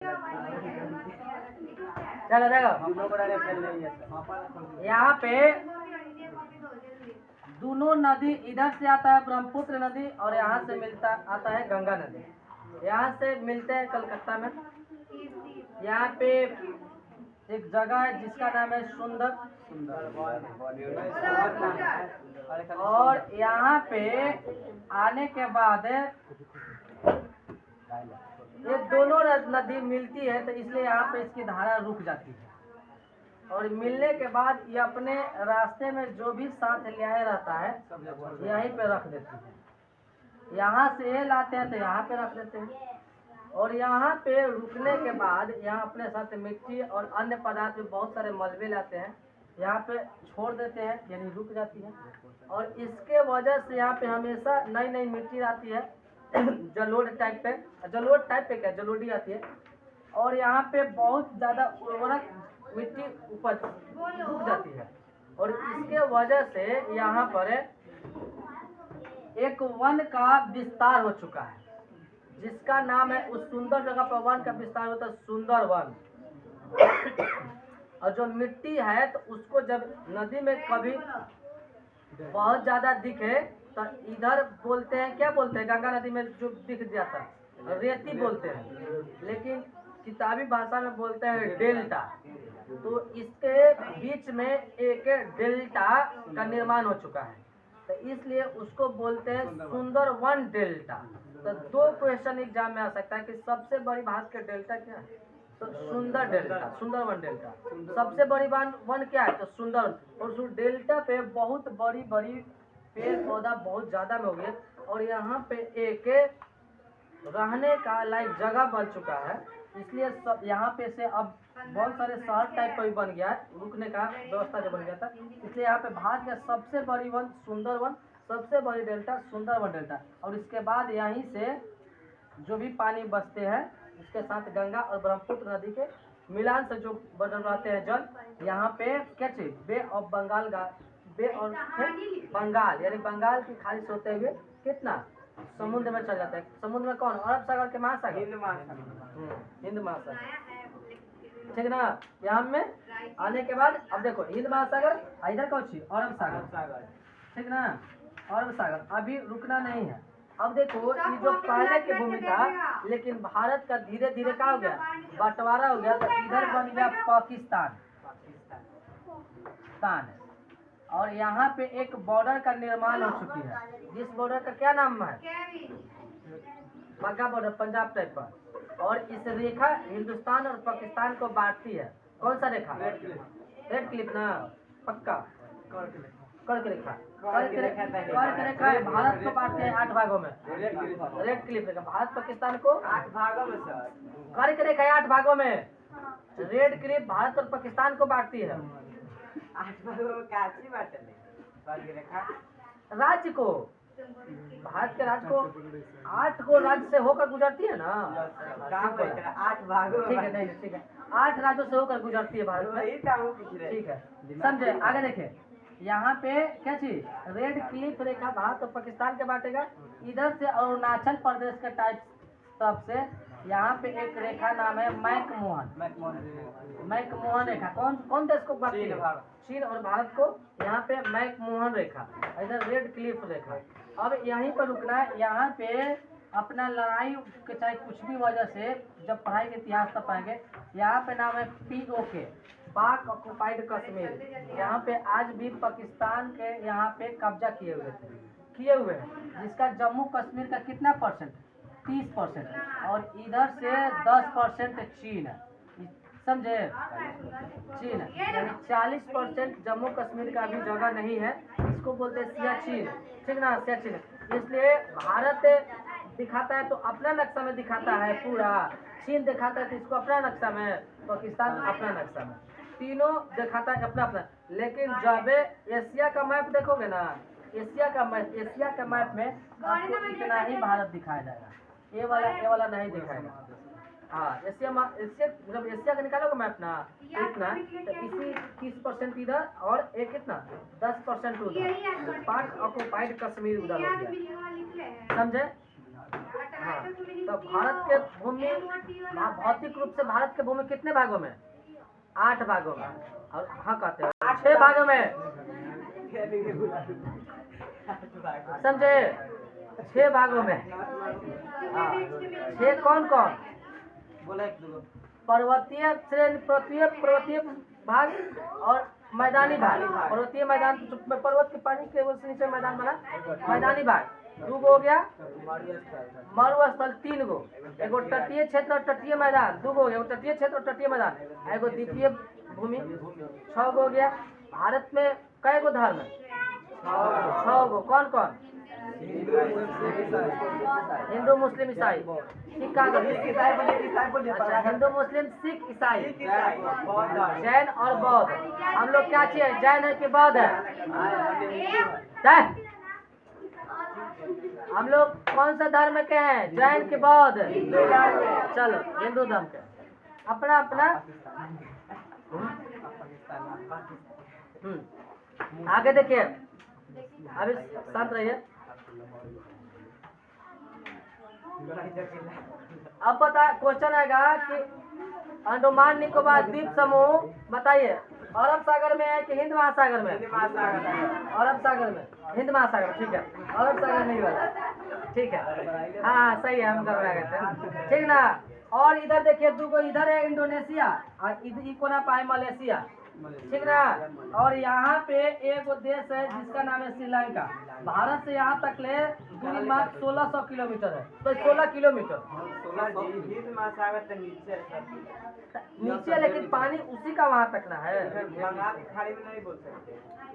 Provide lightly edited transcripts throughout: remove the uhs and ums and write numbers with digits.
चलो देखो, यहाँ पे दोनों नदी, इधर से आता है ब्रह्मपुत्र नदी और यहाँ से मिलता आता है गंगा नदी। यहाँ से मिलते हैं कलकत्ता में। यहाँ पे एक जगह है जिसका नाम है सुंदर, और यहाँ पे आने के बाद ये दोनों नदी मिलती है, तो इसलिए यहाँ पे इसकी धारा रुक जाती है। और मिलने के बाद ये अपने रास्ते में जो भी साथ ले आया रहता है यहीं पे रख देती है। यहाँ से ये लाते हैं तो यहाँ पे रख देते हैं, और यहाँ पे रुकने के बाद यहाँ अपने साथ मिट्टी और अन्य पदार्थ भी बहुत सारे मलबे लाते हैं, यहाँ पे छोड़ देते हैं, यानी रुक जाती है। और इसके वजह से यहाँ पे हमेशा नई नई मिट्टी आती है, जलोढ़ टाइप पे क्या जलोढ़ी आती है, और यहाँ पे बहुत ज़्यादा उर्वरक मिट्टी ऊपर रुक जाती है। और इसके वजह से यहाँ पर एक वन का विस्तार हो चुका है, जिसका नाम है, उस सुंदर जगह पर वन का विस्तार होता है सुंदर वन। और जो मिट्टी है तो उसको जब नदी में कभी बहुत ज़्यादा दिखे तो इधर बोलते हैं, क्या बोलते हैं, गंगा नदी में जो दिख जाता है रेती बोलते हैं, लेकिन किताबी भाषा में बोलते हैं डेल्टा। तो इसके बीच में एक डेल्टा का निर्माण हो चुका है, तो इसलिए उसको बोलते हैं सुंदर वन डेल्टा। तो दो क्वेश्चन एग्जाम में आ सकता है कि सबसे बड़ी भारत के डेल्टा क्या है, तो सुंदर डेल्टा, सुंदर वन डेल्टा। सबसे बड़ी वन क्या है, तो सुंदर। और उस डेल्टा पे बहुत बड़ी बड़ी पेड़ पौधा बहुत ज़्यादा में हो गया, और यहाँ पे एक रहने का लाइक जगह बन चुका है, इसलिए सब यहाँ पे से अब बहुत सारे शहर टाइप का भी बन गया है, रुकने का व्यवस्था जो बन गया था। इसलिए यहाँ पे भारत का सबसे बड़ी वन सुंदर वन, सबसे बड़ी डेल्टा सुंदर वन डेल्टा। और इसके बाद यहीं से जो भी पानी बसते हैं इसके साथ गंगा और ब्रह्मपुत्र नदी के मिलान से जो बनवाते हैं जल, यहाँ पे क्या चीज बे ऑफ बंगाल बे और बंगाल, यानी बंगाल की खाड़ी से होते हुए कितना समुद्र में चल जाता है। समुद्र में कौन, अरब सागर के महासागर, हिंद महासागर, ठीक ना। यहाँ में आने के बाद अब देखो हिंद महासागर, इधर कौन सी अरब सागर, ठीक ना, अरब सागर। अभी रुकना नहीं है। अब देखो ये जो पहले की भूमि था, लेकिन भारत का धीरे धीरे क्या हो गया, बंटवारा हो गया, तो इधर बन गया पाकिस्तान, और यहाँ पे एक बॉर्डर का निर्माण हो चुकी है, जिस बॉर्डर का क्या नाम है, बाघा बॉर्डर, पंजाब टाइप पर। और इस रेखा हिंदुस्तान और पाकिस्तान को बांटती है। कौन सा रेखा, रेड क्लिप ना, पक्का कर्क रेखा, कर्क रेखा भारत को बांटते हैं 8 भागों में। रेड क्लिप रेखा भारत पाकिस्तान को 8 भागों में, कर्क रेखा 8 भागों में, रेड क्लिप भारत और पाकिस्तान को बांटती है। राज्य को, भारत के राज्य को 8 को राज्य से होकर गुजरती है ना, 8 भागों, ठीक है, ठीक है, 8 राज्यों से होकर गुजरती है भारत में, ठीक है, समझे। आगे देखें, यहाँ पे क्या चीज, रेड क्लिप रेखा भारत और पाकिस्तान के बांटेगा। इधर से अरुणाचल प्रदेश के टाइप तब से यहाँ पे एक रेखा नाम है मैकमोहन रेखा। कौन देश को बांटती है, चीन और भारत को। यहाँ पे मैकमोहन रेखा, इधर रेड क्लिफ रेखा। अब यहीं पर रुकना है। यहाँ पे अपना लड़ाई के चाहे कुछ भी वजह से, जब पढ़ाई के इतिहास तक पाएंगे, यहाँ पे नाम है POK, पाक ऑक्युपाइड कश्मीर। यहाँ पे आज भी पाकिस्तान के यहाँ पे कब्जा किए हुए हैं, जिसका जम्मू कश्मीर का कितना परसेंट, 30%, और इधर से 10% चीन है, समझे, चीन है, यानी 40% जम्मू कश्मीर का अभी जगह नहीं है। इसको बोलते हैं सियाचिन, ठीक ना, सियाचिन। इसलिए भारत दिखाता है तो अपना नक्शा में दिखाता है पूरा, चीन दिखाता है तो इसको अपना नक्शा में, पाकिस्तान अपना नक्शा में, तीनों दिखाता है अपना अपना। लेकिन जब एशिया का मैप देखोगे ना, एशिया का मैप में आपको इतना ही भारत दिखाया जाएगा, ये वाला नहीं दिखाएगा। हाँ, एशिया जब एशिया का निकालोगे मैप ना, इतना तो इसी 30% इधर और एक कितना 10% उधर, पाक ऑक्युपाइड कश्मीर उधर हो गया, समझे। हाँ, तो भारत के भूमि भौतिक रूप से भारत के भूमि कितने भागों में? 8 भागों में। और हाँ कहते हैं 6 भागों में, समझे? 6 भागों में। हाँ, 6 कौन कौन? पर्वतीय श्रेणी, पर्वतीय भाग और मैदानी भाग। पर्वतीय मैदान, पर्वत के पानी के नीचे मैदान बना, मैदानी भाग 2 गो हो गया। मरुस्थल 3 गो, एगो तटीय क्षेत्र और तटीय मैदान 2 गो हो गया, एगो तटीय क्षेत्र और तटीय मैदान, एगो द्वीपीय भूमि 6 गो हो गया। भारत में कई गो धर्म है? 6 गो। कौन कौन? हिंदू, मुस्लिम, ईसाई। ठीक कहा? अच्छा, हिंदू, मुस्लिम, सिख, ईसाई, जैन और बौद्ध। हम लोग क्या चाहिए, जैन है कि बौद्ध है? जैन। हम लोग कौन सा धर्म के हैं, जैन के बौद्ध? चलो हिंदू धर्म के। अपना अपना आगे देखिए, अभी शांत रहिए। अब बता, क्वेश्चन आएगा कि अंडमान निकोबार द्वीप समूह बताइए अरब सागर में है कि हिंद महासागर में? अरब सागर में, हिंद महासागर। ठीक है, अरब सागर नहीं वाला। ठीक है, हाँ सही है, हम करवा गए थे। ठीक ना। और इधर देखिए 2 गो, इधर है इंडोनेशिया और इधर कोना पाए मलेशिया। ठीक ना। और यहाँ पे एक देश है जिसका नाम है श्रीलंका। भारत से यहाँ तक ले दूरी मात्र 1600 किलोमीटर है, तो 16 किलोमीटर नीचे, लेकिन पानी उसी का वहाँ तक ना है।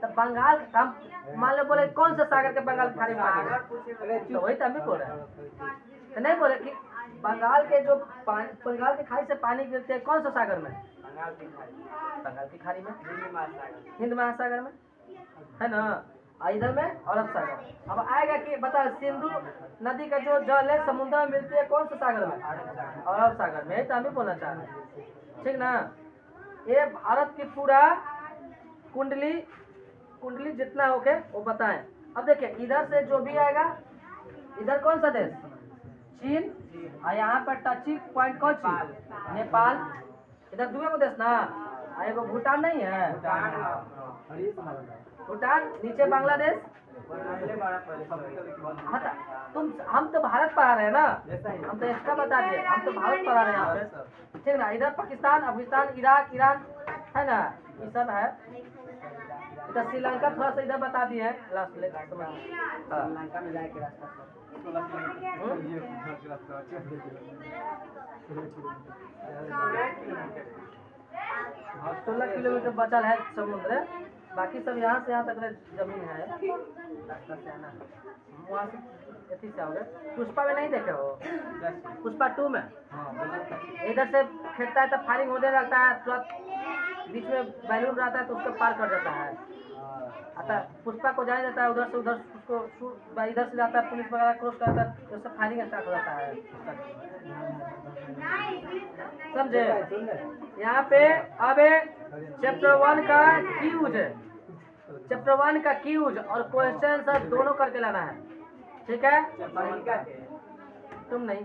तो बंगाल, हम मान लो बोले कौन सा सागर के बंगाल की खाड़ी में? तो वही तो हम भी बोल रहे हैं, तो नहीं बोले कि बंगाल के जो पानी, बंगाल की खाड़ी से पानी गिरते हैं कौन सा सागर में? बंगाल की खाड़ी में, हिंद महासागर में, है ना। इधर में अरब सागर। अब आएगा कि बता, सिंधु नदी का जो जल है समुद्र में मिलती है कौन सा सागर में? अरब सागर में। तो हम भी बोलना चाह रहे हैं, ठीक ना। ये भारत की पूरा कुंडली जितना हो के वो बताएं। अब देखिए इधर से जो भी आएगा, इधर कौन सा देश? चीन। और यहाँ पर टचिंग पॉइंट कौन सी? नेपाल। इधर 2 गो देश ना, एगो भूटान नहीं है? भूटान, नीचे बांग्लादेश। हम तो भारत पढ़ा रहे हैं ना, हम तो एक्स्ट्रा बता दिए, हम तो भारत पढ़ा रहे हैं यहाँ पे। ठीक ना। इधर पाकिस्तान, अफगानिस्तान, इराक, ईरान, है ना, ये सब है। इधर श्रीलंका थोड़ा सा इधर बता दिए हैं लास्ट में। श्रीलंका में जाए के रास्ता 16 किलोमीटर बचल है समुद्र। बाकी सब यहाँ से यहाँ तक जमीन है, रास्ता से आना है। वहाँ से एथी से आओगे। पुष्पा में नहीं देखे हो? पुष्पा 2 में इधर से खेलता है तो फायरिंग होने लगता है, तुरंत बीच में बैलून रहता है तो उसको पार कर जाता है। आता पुष्पा को जाने देता है, उधर से उधर उसको, इधर से जाता है पुलिस वगैरह क्रॉस करता है तो उससे फायरिंग स्टार्ट हो जाता है। समझे? यहाँ पे अब चैप्टर 1 का कीयूज है, चैप्टर 1 का कीयूज और क्वेश्चन सब दोनों करके लाना है। ठीक है? तुम नहीं